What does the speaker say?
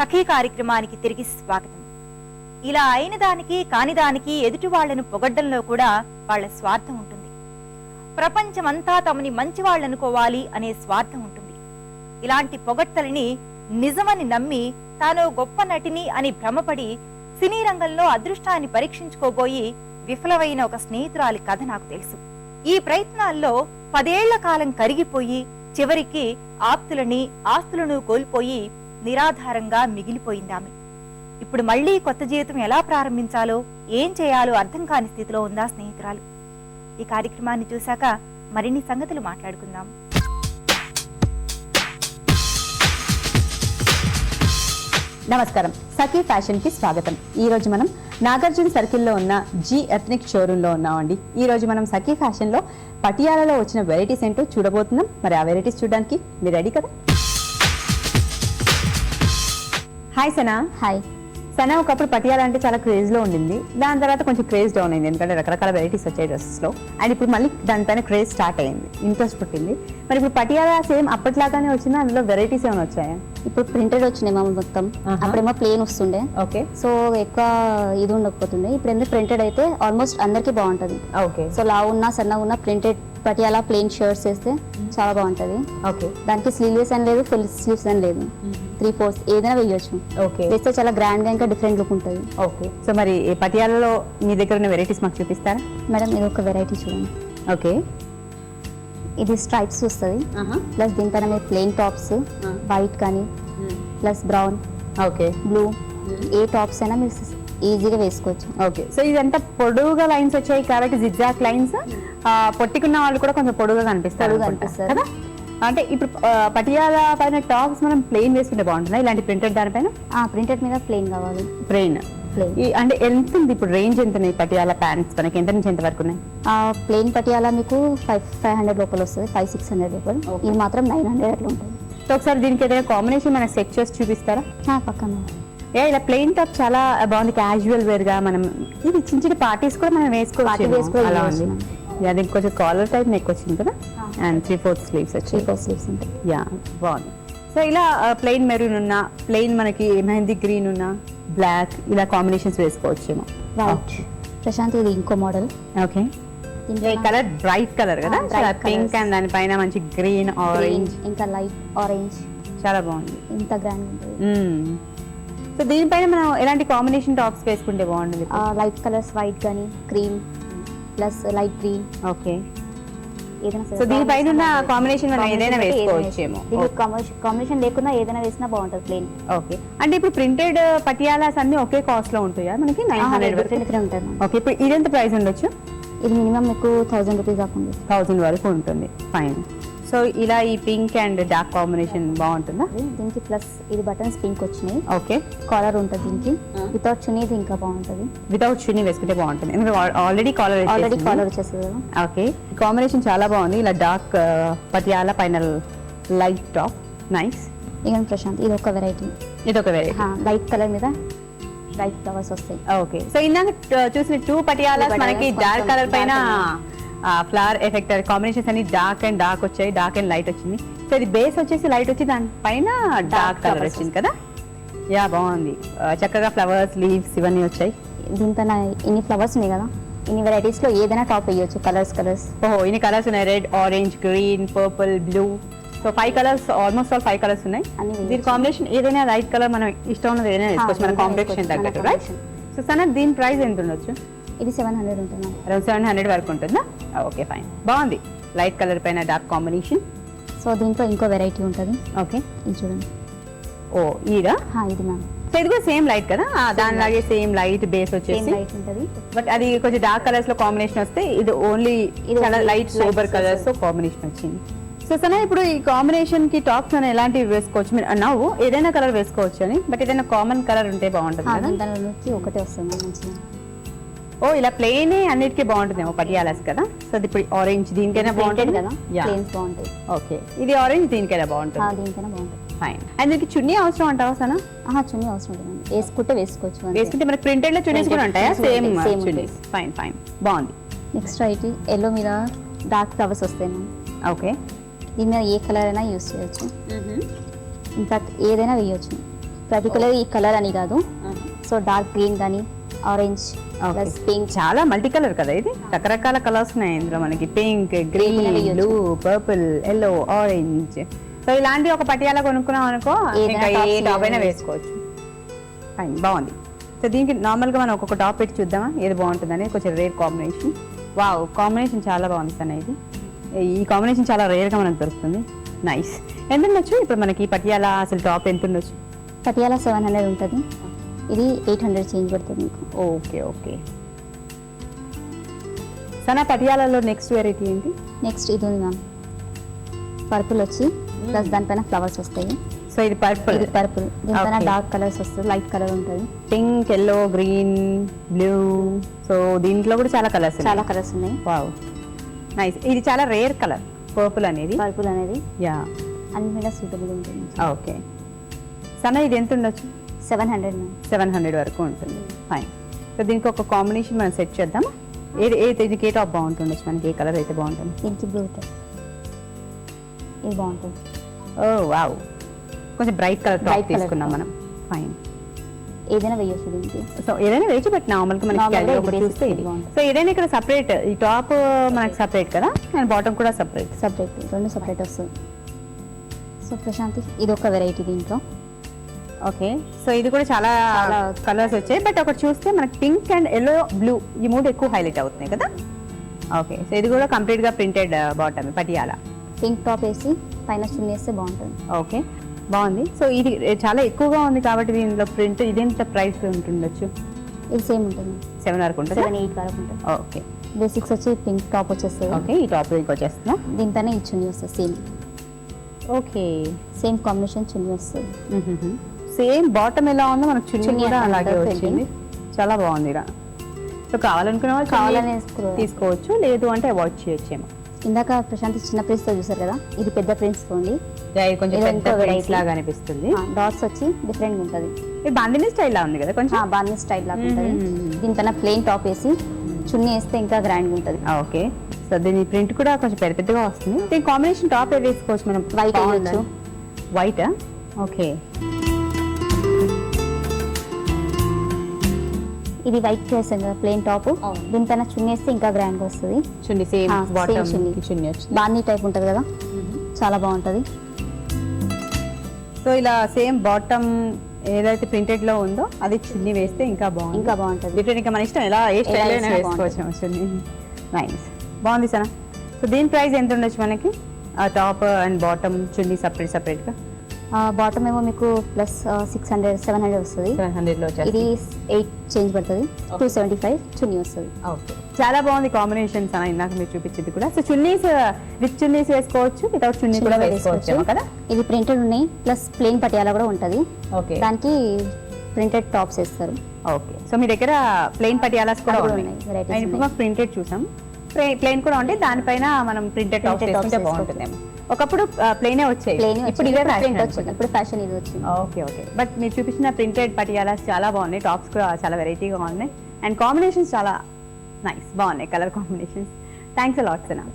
సఖీ కార్యక్రమానికి తిరిగి స్వాగతం. ఇలా అయిన దానికి కాని దానికి ఎదుటి వాళ్లను పొగడ్డంలో కూడా వాళ్ల స్వార్థం ఉంటుంది. ప్రపంచమంతా తమని మంచివాళ్లనుకోవాలి అనే స్వార్థం ఉంటుంది. ఇలాంటి పొగడ్తలని నిజమని నమ్మి తాను గొప్ప నటిని అని భ్రమపడి సినీ రంగంలో అదృష్టాన్ని పరీక్షించుకోబోయి విఫలమైన ఒక స్నేహితురాలి కథ నాకు తెలుసు. ఈ ప్రయత్నాల్లో 10 ఏళ్ల కాలం కరిగిపోయి చివరికి ఆప్తులని ఆస్తులను కోల్పోయి నిరాధారంగా మిగిలిపోయిందామె. ఇప్పుడు మళ్లీ కొత్త జీవితం ఎలా ప్రారంభించాలో ఏం చేయాలో అర్థం కాని స్థితిలో ఉందా స్నేహితురాలు. ఈ కార్యక్రమాన్ని చూశాక మరిన్ని సంగతులు మాట్లాడుకుందాం. నమస్కారం, సఖీ ఫ్యాషన్ కి స్వాగతం. ఈ రోజు మనం నాగార్జున సర్కిల్ లో ఉన్న జీ ఎథ్నిక్ షోరూమ్ లో ఉన్నామండి. ఈ రోజు మనం సఖీ ఫ్యాషన్ లో పటియాలలో వచ్చిన వెరైటీస్ ఏంటో చూడబోతున్నాం. మరి ఆ వెరైటీస్ చూడడానికి మీరు రెడీ కదా? హాయ్ సనా. హాయ్ సనా, ఒకప్పుడు పటియాల అంటే చాలా క్రేజ్ లో ఉండింది. దాని తర్వాత కొంచెం క్రేజ్ డౌన్ అయింది, ఎందుకంటే రకరకాల వెరైటీస్ వచ్చాయి డ్రెస్సెస్ లో. అండ్ ఇప్పుడు మళ్ళీ దానిపైన క్రేజ్ స్టార్ట్ అయింది, ఇంట్రెస్ట్ పుట్టింది. మరి ఇప్పుడు పటియాల సేమ్ అప్పట్లాగానే వచ్చిందా, అందులో వెరైటీస్ ఏమైనా వచ్చాయా? ఇప్పుడు ప్రింటెడ్ వచ్చినాయి మా మొత్తం. అప్పుడేమో ప్లేన్ వస్తుండే, ఓకే. సో ఎక్కువ ఇది ఉండకపోతుండే. ఇప్పుడు ఎందుకు ప్రింటెడ్ అయితే ఆల్మోస్ట్ అందరికి బాగుంటది. ఓకే. సో లావు ఉన్నా సన్నగా ఉన్నా ప్రింటెడ్ పటియాలా ప్లేన్ షర్ట్స్ వేస్తే చాలా బాగుంటది. ఓకే. దానికి స్లీవ్లెస్ అని లేదు, ఫుల్ స్లీవ్స్ అని లేదు, 3/4 ఏదైనా వేయొచ్చు. ఓకే. వేస్తే చాలా గ్రాండ్ గా ఇంకా డిఫరెంట్ లుక్ ఉంటుంది. ఓకే. సో మరి పటియాలలో మీ దగ్గర ఉన్న వెరైటీస్ మాకు చూపిస్తారా? మేడం ఇది ఒక వెరైటీ చూడండి. ఓకే. ఇది స్ట్రైప్స్ వస్తుంది, ప్లస్ దీనిపైన మీరు ప్లేన్ టాప్స్ వైట్ కానీ ప్లస్ బ్రౌన్, ఓకే, బ్లూ ఏ టాప్స్ అయినా మీరు ఈజీగా వేసుకోవచ్చు. ఓకే. సో ఇదంతా పొడుగుగా లైన్స్ వచ్చాయి కాబట్టి జిగ్జాగ్ లైన్స్. పొట్టికున్న వాళ్ళు కూడా కొంచెం పొడుగుగా కనిపిస్తారు కదా. అంటే ఇప్పుడు పటియాల పైన టాప్స్ మనం ప్లెయిన్ వేసుకుంటే బాగుంటుందా, ఇలాంటి ప్రింటెడ్ దానిపైన? ప్రింటెడ్ మీద ప్లెయిన్ కావాలి. ప్లెయిన్ అంటే ఎంత ఉంది ఇప్పుడు, రేంజ్ ఎంత ఉన్నాయి పటియాల ప్యాంట్స్ మనకి, ఎంత నుంచి ఎంత వరకు ఉన్నాయి? ప్లెయిన్ పటియాల మీకు 500 లోపల వస్తుంది, 500-600 లోపల. ఇది మాత్రం 900 అట్లా ఉంటుంది. సో ఒకసారి దీనికి ఏదైనా కాంబినేషన్ మనకి సెట్ చేసి చూపిస్తారా? పక్కన ఇలా ప్లెయిన్ టాప్ చాలా బాగుంది, క్యాజువల్ వేర్ గా. మనం ఇది చిన్న చిన్న పార్టీస్ కూడా మనం వేసుకోవచ్చు. అది కొంచెం కాలర్ టైప్ నెక్ వచ్చింది కదా, అండ్ 3/4 స్లీవ్స్ వచ్చి 3/4 స్లీవ్స్ ఉంటాయి. యా, బాగుంది. సో ఇలా ప్లెయిన్ మెరూన్ ఉన్నా, ప్లెయిన్ మనకి మెహందీ గ్రీన్ ఉన్నా, బ్లాక్, ఇలా కాంబినేషన్స్ వేసుకోవచ్చేమో. రైట్. ప్రశాంత్ ఇది ఇంకో model. Okay. Colour bright colour కదా, పింక్ అండ్ దానిపైన మంచి గ్రీన్, ఆరెంజ్, ఇంకా లైట్ ఆరెంజ్, చాలా బాగుంది. ఇంత గ్రాండ్ ఉంటుంది. సో దీనిపైన మనం ఎలాంటి కాంబినేషన్ టాప్స్ వేసుకుంటే బాగుంటుంది? లైట్ కలర్స్, వైట్ కానీ cream plus light green. Okay. ఏదైనా సో దీనిపైన ఉన్న కాంబినేషన్ మనం ఏదైనా వేసుకోవచ్చేమో. కాంబినేషన్ లేకుండా ఏదైనా వేసినా బాగుంటుంది ప్లేన్. ఓకే. అంటే ఇప్పుడు ప్రింటెడ్ పటియాలాస్ అన్ని ఒకే కాస్ట్ లో ఉంటాయా మనకి? 900 వరకు ఉంటుంది. ఓకే. ఇప్పుడు ఇది ఎంత ప్రైస్ ఉండొచ్చు? ఇది మినిమం మీకు 1000 రూపీస్ దాకా ఉంది. 1000 వరకు ఉంటుంది. ఫైన్. సో ఇలా ఈ పింక్ అండ్ డార్క్ కాంబినేషన్ బాగుంటుందా? దీనికి ప్లస్ ఇది బటన్స్ పింక్ వచ్చినాయి. ఓకే. కాలర్ ఉంటుంది దీనికి. వితౌట్ చున్నీ ఇది ఇంకా బాగుంటుంది. వితౌట్ చున్నీ వేసుకుంటే బాగుంటుంది, ఎందుకంటే ఆల్రెడీ కాలర్ వచ్చేస్తుంది కదా. ఓకే. కాంబినేషన్ చాలా బాగుంది. ఇలా డార్క్ పటియాలా పైన లైట్ టాప్, నైస్. ఇక ప్రశాంత్ ఇది ఒక వెరైటీ. ఇది ఒక వెరైటీ, లైట్ కలర్ మీద లైట్ ఫ్లవర్స్ వస్తాయి. ఓకే. సో ఇందాక చూసిన 2 పటియాలాస్ మనకి డార్క్ కలర్ పైన ఫ్లవర్ ఎఫెక్ట్ కాంబినేషన్స్ అన్ని డార్క్ అండ్ డార్క్ వచ్చాయి, డార్క్ అండ్ లైట్ వచ్చింది. సో ఇది బేస్ వచ్చేసి లైట్ వచ్చి దానిపైన డార్క్ కలర్ వచ్చింది కదా. యా, బాగుంది. చక్కగా ఫ్లవర్స్, లీవ్స్ ఇవన్నీ వచ్చాయి. దీంతో ఇన్ని ఫ్లవర్స్ ఉన్నాయి కదా, ఇన్ని వెరైటీస్ లో ఏదైనా టాప్ వేయొచ్చు. కలర్స్ ఓహో, ఇన్ని కలర్స్ ఉన్నాయి. Red, orange, green, purple, blue. So 5 colours, almost all 5 colours ఉన్నాయి. దీని కాంబినేషన్ ఏదైనా లైట్ కలర్ మనం ఇష్టం ఉన్నది ఏదైనా వేసుకోవచ్చు మన కాంబినేషన్ తగ్గట్టు, రైట్? సో సనా, దీని ప్రైస్ ఎంత ఉండొచ్చు? ఇది 700 ఉంటుంది. అరౌండ్ 700 వరకు ఉంటుందా? Okay, fine. బాగుంది, లైట్ కలర్ పైన డార్క్ కాంబినేషన్. సో దీంట్లో ఇంకో వెరైటీ ఉంటుంది. ఓకే. ఇది చూడండి. ఓ, ఇదా? ఇది మ్యామ్. సో ఇది కూడా సేమ్ లైట్ కదా, దానిలాగే సేమ్ లైట్ బేస్ వచ్చేసి లైట్ ఉంటుంది. బట్ అది కొంచెం డార్క్ కలర్స్ లో కాంబినేషన్ వస్తే ఇది ఓన్లీ చాలా లైట్ సోబర్ కలర్స్ తో కాంబినేషన్ వచ్చింది. సో సనా, ఇప్పుడు ఈ కాంబినేషన్ కి టాప్స్ మనం ఎలాంటివి వేసుకోవచ్చు? మీరు అన్నావు ఏదైనా కలర్ వేసుకోవచ్చు అని, బట్ ఏదైనా కామన్ కలర్ ఉంటే బాగుంటుంది కదా. ఒకటే వస్తుంది మంచిగా. ఓ, ఇలా ప్లెయిన్ అన్నిటికీ బాగుంటుందేమో పటియాలాస్ కదా. సో ఇప్పుడు ఆరెంజ్ దీనికైనా బాగుంటుంది కదా, ప్లెయిన్స్ బాగుంటాయి. ఓకే. ఇది ఆరెంజ్ దీనికైనా బాగుంటుంది. దీనికైనా బాగుంటుంది. ఫైన్. అండ్ దీనికి చున్నీ అవసరం అంటావా సనా? చున్నీ అవసరం ఉంటుంది, వేసుకుంటే వేసుకోవచ్చు. వేసుకుంటే మనకి ప్రింటెడ్ లో చున్నీస్ కూడా ఉంటాయా? సేమ్ చున్నీస్. ఫైన్ ఫైన్, బాగుంది. నెక్స్ట్ అయితే ఎల్లో మీద డార్క్ ఫ్లవర్స్ వస్తాయి మ్యామ్. ఓకే. దీని మీద ఏ కలర్ అయినా యూస్ చేయొచ్చు, ఇన్ఫాక్ట్ ఏదైనా వేయొచ్చు. పర్టికులర్ ఈ కలర్ అని కాదు, సో డార్క్ గ్రీన్ కానీ ఆరెంజ్ ప్లస్ పింక్. చాలా మల్టీ కలర్ కదా ఇది, రకరకాల కలర్స్ ఉన్నాయి ఇందులో మనకి. Pink, green, blue, purple, yellow, orange. So ఇలాంటి ఒక పటియాలా కొనుక్కున్నాం అనుకో, ఇంకా ఏ టాప్ అయినా వేసుకోవచ్చు. ఫైన్, బాగుంది. సో దీనికి నార్మల్గా మనం ఒక్కొక్క టాప్ పెట్టి చూద్దామా ఏది బాగుంటుందని. కొంచెం రేర్ కాంబినేషన్. వావ్, కాంబినేషన్ చాలా బాగుంది సార్. ఇది ఈ కాంబినేషన్ చాలా రేర్గా మనకు దొరుకుతుంది. నైస్. ఎంత ఉండొచ్చు ఇప్పుడు మనకి ఈ పటియాలా అసలు టాప్ ఎంత ఉండొచ్చు? పటియాలా 700 ఉంటుంది, ఇది 800 చేంజ్ పడుతుంది మీకు. Okay okay. సనా పటియాలలో నెక్స్ట్ వెరైటీ ఏంటి? నెక్స్ట్ ఇది ఉంది మ్యామ్, పర్పుల్ వచ్చి ప్లస్ దానిపైన ఫ్లవర్స్ వస్తాయి. సో ఇది పర్పుల్. ఇది పర్పుల్, దీనిపైన డార్క్ కలర్స్ వస్తుంది, లైట్ కలర్ ఉంటుంది. Pink, yellow, green, blue. So దీంట్లో కూడా చాలా కలర్స్ ఉన్నాయి. Wow, nice. ఇది చాలా రేర్ కలర్ పర్పుల్ అనేది. పర్పుల్ అనేది యా, అన్ని మీద సూటబుల్ ఉంటుంది. ఓకే. సనా ఇది ఎంత ఉండొచ్చు? 700 మ్యామ్. 700 వరకు ఉంటుంది. ఫైన్. సో దీనికి ఒక కాంబినేషన్ మనం సెట్ చేద్దాం. దీనికి ఏ టాప్ బాగుంటుండొచ్చు మనకి? ఏ కలర్ అయితే బాగుంటుంది? దీనికి బ్లూ టాప్, ఇది బాగుంటుంది. ఓ వావ్, కొంచెం bright colour top Bright colour తీసుకున్నాం top. మనం. ఫైన్. ఏదైనా వేయచ్చు దీనికి. సో ఏదైనా వేయచ్చు, బట్ నార్మల్గా మనకి Normal గా క్యారీ ఇది ఒకటి basic చూస్తే ఇది. బాగుంటుంది. సో ఏదైనా ఇక్కడ సపరేట్, ఈ టాప్ మనకి సపరేట్ కదా, అండ్ బాటమ్ కూడా సపరేట్. సపరేట్, రెండు సపరేట్ వస్తుంది. సో ప్రశాంతి ఇది ఒక వెరైటీ దీంట్లో. ఓకే. సో ఇది కూడా చాలా కలర్స్ వచ్చాయి, బట్ ఒకటి చూస్తే మనకి పింక్ అండ్ ఎల్లో, బ్లూ ఈ మూడు ఎక్కువ హైలైట్ అవుతున్నాయి కదా. ఓకే. సో ఇది కూడా కంప్లీట్గా printed bottom Patiala. Pink top వేసి పైన చున్నీ వేస్తే బాగుంటుంది. ఓకే, బాగుంది. సో ఇది చాలా ఎక్కువగా ఉంది కాబట్టి దీనిలో ప్రింట్ ఇదేంత ప్రైస్ ఉంటుండొచ్చు? ఇది సేమ్ ఉంటుంది, 7 వరకు ఉంటుంది. 7-8 వరకు ఉంటుంది. ఓకే. బేసిక్స్ వచ్చి పింక్ టాప్ వచ్చేస్తుంది. ఓకే, ఈ టాప్ లింక్ వచ్చేస్తుందా? దీనిపైన ఈ చున్నీ వస్తుంది, సేమ్ ఓకే. సేమ్ కాంబినేషన్ చున్నీ వస్తుంది. సేమ్ బాటమ్ ఎలా ఉందో మనకు చున్నీ చున్నీ కూడా అట్లా అలాగే ఉంటుంది. వచ్చింది. చాలా బాగుంది ఇలా. సో కావాలనుకున్న వాళ్ళు కావాలని చున్నీ తీసుకోవచ్చు, లేదు అంటే అవాయిడ్ చేయొచ్చేమో. ఇందాక ప్రశాంత్ చిన్న ప్రింట్స్ తో చూసారు కదా, ఇది పెద్ద ప్రింట్స్ తో ఉంది. ఇది కొంచెం ఇది పెద్ద ఇంకో ప్రింట్స్ variety. లాగా అనిపిస్తుంది. డాట్స్ వచ్చి డిఫరెంట్ ఉంటుంది. ఇది బాందిని స్టైల్ లా ఉంది కదా కొంచెం. బార్నీ స్టైల్ లాగా ఉంటుంది. మ్మ్. దీనిపైన ప్లెయిన్ టాప్ వేసి చున్నీ వేస్తే ఇంకా గ్రాండ్ ఉంటుంది. ఓకే. సో దీని ప్రింట్ కూడా కొంచెం పెద్ద పెద్దగా వస్తుంది. దీని కాంబినేషన్ టాప్ ఏది వేసుకోవచ్చు మనం? White వేయొచ్చు. వైట్. ఓకే. ఇది వైట్ చేసాం కదా ప్లెయిన్ టాప్, దీనిపైన చున్నీ వేస్తే ఇంకా గ్రాండ్ గా వస్తుంది. చున్నీ సేమ్ same బాటమ్ చున్నీ. చున్నీ వచ్చింది. బార్నీ టైప్ ఉంటుంది కదా, చాలా బాగుంటుంది. సో ఇలా సేమ్ బాటమ్ ఏదైతే ప్రింటెడ్ లో ఉందో అది చున్నీ వేస్తే ఇంకా బాగుంది. ఇంకా బాగుంటుంది. డిఫరెంట్, ఇంకా మన ఇష్టం ఎలా ఏ స్టైల్ అయినా వేసినా వేసుకోవచ్చు చున్నీ. నైస్, బాగుంది సనా. సో దీని ప్రైస్ ఎంత ఉండొచ్చు మనకి? Top and bottom chunni separate గా. బాటమ్ ఏమో మీకు ప్లస్ 600-700 వస్తుంది. 700 లో ఇది వచ్చేసి. 8 చేంజ్ పడుతుంది. 275 చున్నీ వస్తుంది. ఓకే, చాలా బాగుంది కాంబినేషన్స్ అన్న ఇందాక మీరు చూపించింది కూడా. సో చున్నీస్ విత్ చున్నీస్ వేసుకోవచ్చు, వితౌట్ చున్నీ కూడా వేసుకోవచ్చు కదా. ఇది ప్రింటెడ్ ఉన్నాయి, ప్లస్ ప్లెయిన్ పటియాలా కూడా ఉంటుంది. ఓకే, దానికి ప్రింటెడ్ టాప్స్ వేస్తారు. ఓకే. సో మీ దగ్గర ప్లెయిన్ పటియాలాస్ కూడా అవి కూడా ఉన్నాయి. ఉన్నాయి, varieties అండ్ ఇప్పుడు ప్రింటెడ్ చూసాం, ప్లెయిన్ కూడా ఉంటే దానిపైన మనం ప్రింటెడ్ టాప్స్ Printed tops వేసుకుంటే బాగుంటుందేమో. ఒకప్పుడు ప్లెయినే వచ్చాయి, ప్లెయిన్ ఇప్పుడు ఇవే ప్రింట్ ఫ్యాషన్ వచ్చింది. ఇప్పుడు ఫ్యాషన్ ఇది వచ్చింది. Okay okay. బట్ మీరు చూపించిన ప్రింటెడ్ పటియాలాస్ చాలా బాగున్నాయి, టాప్స్ కూడా చాలా వెరైటీగా ఉన్నాయి, అండ్ కాంబినేషన్స్ చాలా నైస్ బాగున్నాయి, colour combinations. Thanks a lot Sana.